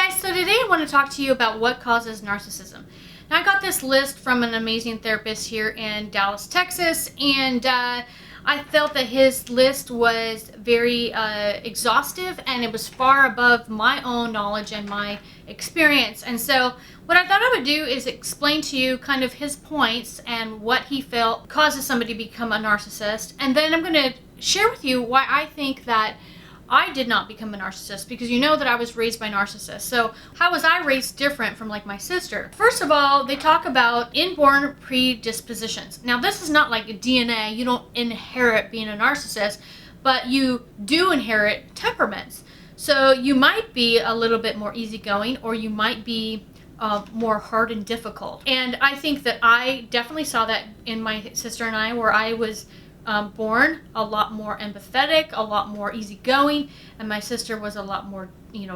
Hi guys, so today I want to talk to you about what causes narcissism. Now I got this list from an amazing therapist here in Dallas, Texas, and I felt that his list was very exhaustive and it was far above my own knowledge and my experience. And so what I thought I would do is explain to you kind of his points and what he felt causes somebody to become a narcissist. And then I'm going to share with you why I think that I did not become a narcissist, because you know that I was raised by narcissists. So how was I raised different from like my sister? First of all, they talk about inborn predispositions. Now this is not like a DNA. You don't inherit being a narcissist, but you do inherit temperaments. So you might be a little bit more easygoing, or you might be more hard and difficult. And I think that I definitely saw that in my sister and I, where I was born a lot more empathetic, a lot more easygoing, and my sister was a lot more,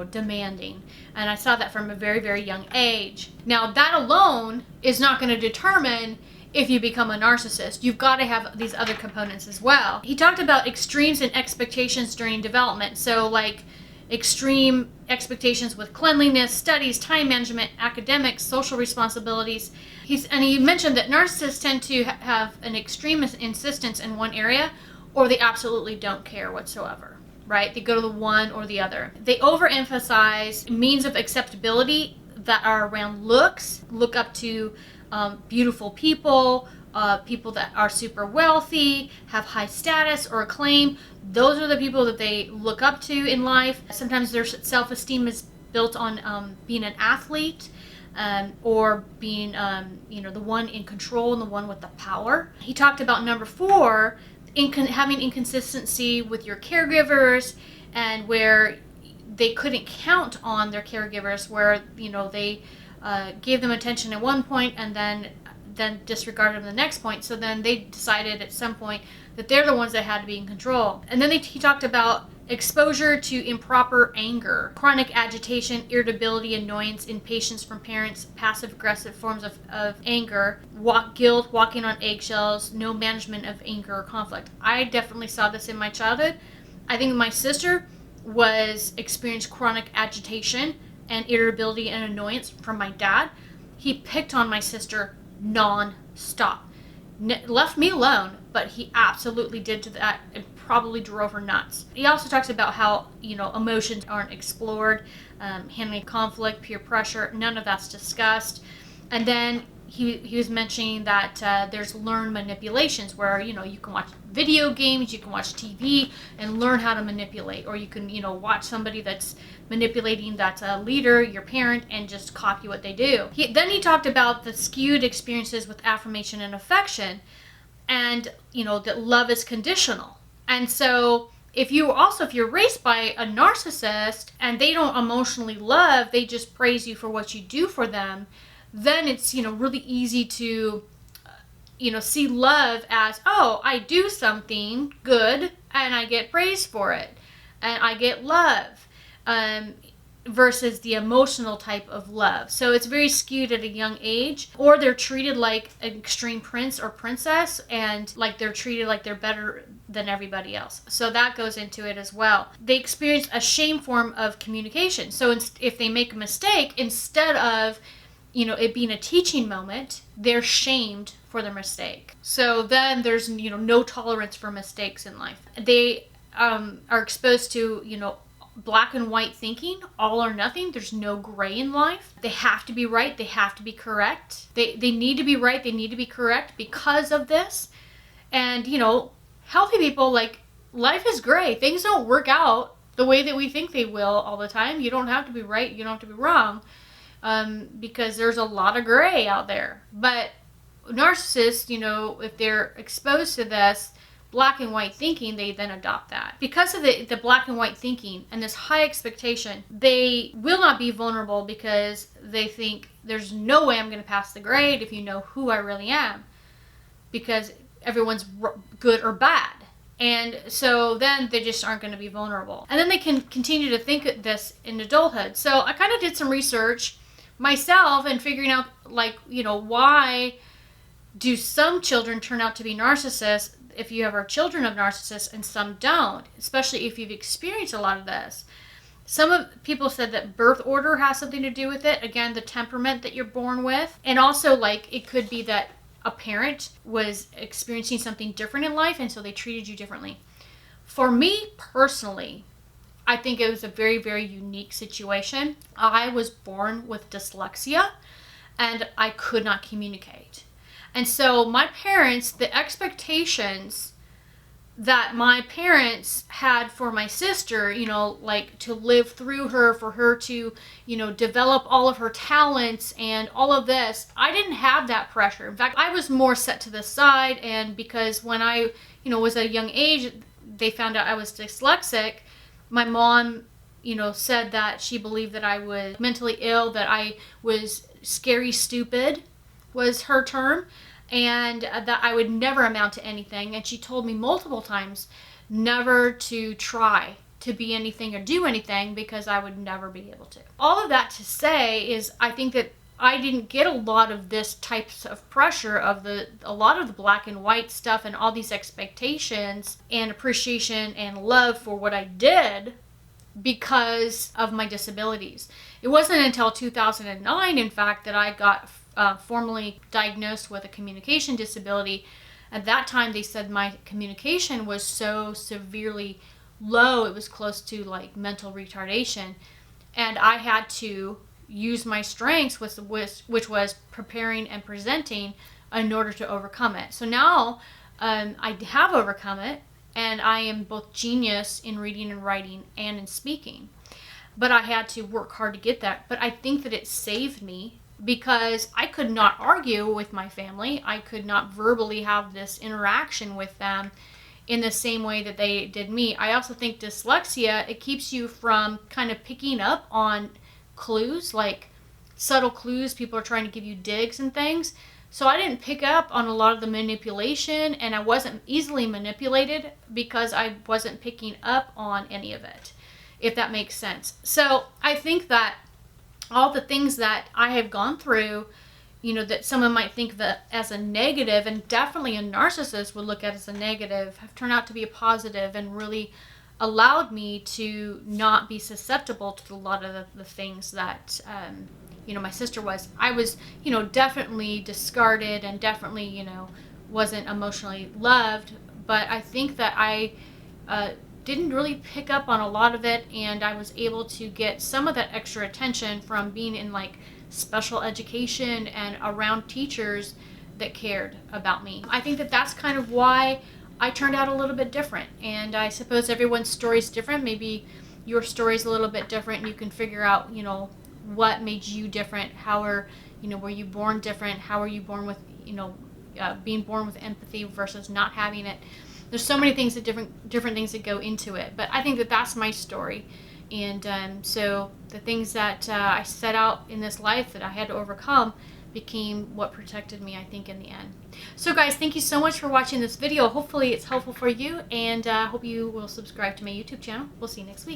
demanding. And I saw that from a very, very young age. Now, that alone is not going to determine if you become a narcissist. You've got to have these other components as well. He talked about extremes in expectations during development. So, like, extreme expectations with cleanliness, studies, time management, academics, social responsibilities. He mentioned that narcissists tend to have an extreme insistence in one area, or they absolutely don't care whatsoever, right? They go to the one or the other. They overemphasize means of acceptability that are around looks, look up to beautiful people, people that are super wealthy, have high status or acclaim. Those are the people that they look up to in life. Sometimes their self-esteem is built on being an athlete, or being, the one in control and the one with the power. He talked about number 4, having inconsistency with your caregivers, and where they couldn't count on their caregivers, where, they gave them attention at one point and then disregarded them the next point. So then they decided at some point that they're the ones that had to be in control. And then he talked about exposure to improper anger, chronic agitation, irritability, annoyance, impatience from parents, passive-aggressive forms of anger, guilt, walking on eggshells, no management of anger or conflict. I definitely saw this in my childhood. I think my sister experienced chronic agitation and irritability and annoyance from my dad. He picked on my sister non-stop. Left me alone, but he absolutely did to that and probably drove her nuts. He also talks about how, emotions aren't explored, handling conflict, peer pressure, none of that's discussed. And then he was mentioning that there's learned manipulations where, you can watch video games, you can watch TV and learn how to manipulate, or you can, watch somebody that's manipulating, that's a leader, your parent, and just copy what they do. Then he talked about the skewed experiences with affirmation and affection, and, that love is conditional. And so if you're raised by a narcissist and they don't emotionally love, they just praise you for what you do for them, then it's, really easy to, see love as, oh, I do something good and I get praise for it and I get love, versus the emotional type of love. So it's very skewed at a young age, or they're treated like an extreme prince or princess, and like they're treated like they're better than everybody else. So that goes into it as well. They experience a shame form of communication. So if they make a mistake, instead of it being a teaching moment, they're shamed for their mistake. So then there's, no tolerance for mistakes in life. They are exposed to, black and white thinking, all or nothing. There's no gray in life. They have to be right. They have to be correct. They need to be right. They need to be correct because of this. And, healthy people, like, life is gray. Things don't work out the way that we think they will all the time. You don't have to be right. You don't have to be wrong. Because there's a lot of gray out there. But narcissists, if they're exposed to this black and white thinking, they then adopt that. Because of the black and white thinking and this high expectation, they will not be vulnerable, because they think there's no way I'm going to pass the grade if you know who I really am, because everyone's good or bad. And so then they just aren't going to be vulnerable. And then they can continue to think this in adulthood. So I kind of did some research myself and figuring out, why do some children turn out to be narcissists if you have children of narcissists and some don't, especially if you've experienced a lot of this. Some of people said that birth order has something to do with it. Again, the temperament that you're born with. And also, like, it could be that a parent was experiencing something different in life, and so they treated you differently. For me personally, I think it was a very, very unique situation. I was born with dyslexia, and I could not communicate. And so my parents, the expectations that my parents had for my sister, you know, like to live through her, for her to, you know, develop all of her talents and all of this, I didn't have that pressure. In fact, I was more set to the side. And because when I, you know, was at a young age, they found out I was dyslexic, my mom, you know, said that she believed that I was mentally ill, that I was scary stupid was her term, and that I would never amount to anything. And she told me multiple times never to try to be anything or do anything because I would never be able to. All of that to say is I think that I didn't get a lot of this types of pressure of a lot of the black and white stuff and all these expectations and appreciation and love for what I did because of my disabilities. It wasn't until 2009, in fact, that I got formally diagnosed with a communication disability. At that time, they said my communication was so severely low, it was close to like mental retardation, and I had to use my strengths, which was preparing and presenting, in order to overcome it. So now I have overcome it, and I am both genius in reading and writing and in speaking. But I had to work hard to get that. But I think that it saved me because I could not argue with my family. I could not verbally have this interaction with them in the same way that they did me. I also think dyslexia, it keeps you from kind of picking up on clues, like subtle clues. People are trying to give you digs and things. So I didn't pick up on a lot of the manipulation, and I wasn't easily manipulated because I wasn't picking up on any of it, if that makes sense. So I think that all the things that I have gone through, you know, that someone might think that as a negative, and definitely a narcissist would look at as a negative, have turned out to be a positive and really allowed me to not be susceptible to a lot of the things that, you know, my sister was. I was, you know, definitely discarded and definitely, you know, wasn't emotionally loved, but I think that I didn't really pick up on a lot of it, and I was able to get some of that extra attention from being in like special education and around teachers that cared about me. I think that that's kind of why I turned out a little bit different, and I suppose everyone's story is different. Maybe your story is a little bit different, and you can figure out, you know, what made you different. How are, you know, were you born different? How are you born with, you know, being born with empathy versus not having it? There's so many things that different things that go into it, but I think that that's my story. And so the things that I set out in this life that I had to overcome became what protected me, I think, in the end. So guys, thank you so much for watching this video. Hopefully it's helpful for you, and I hope you will subscribe to my YouTube channel. We'll see you next week.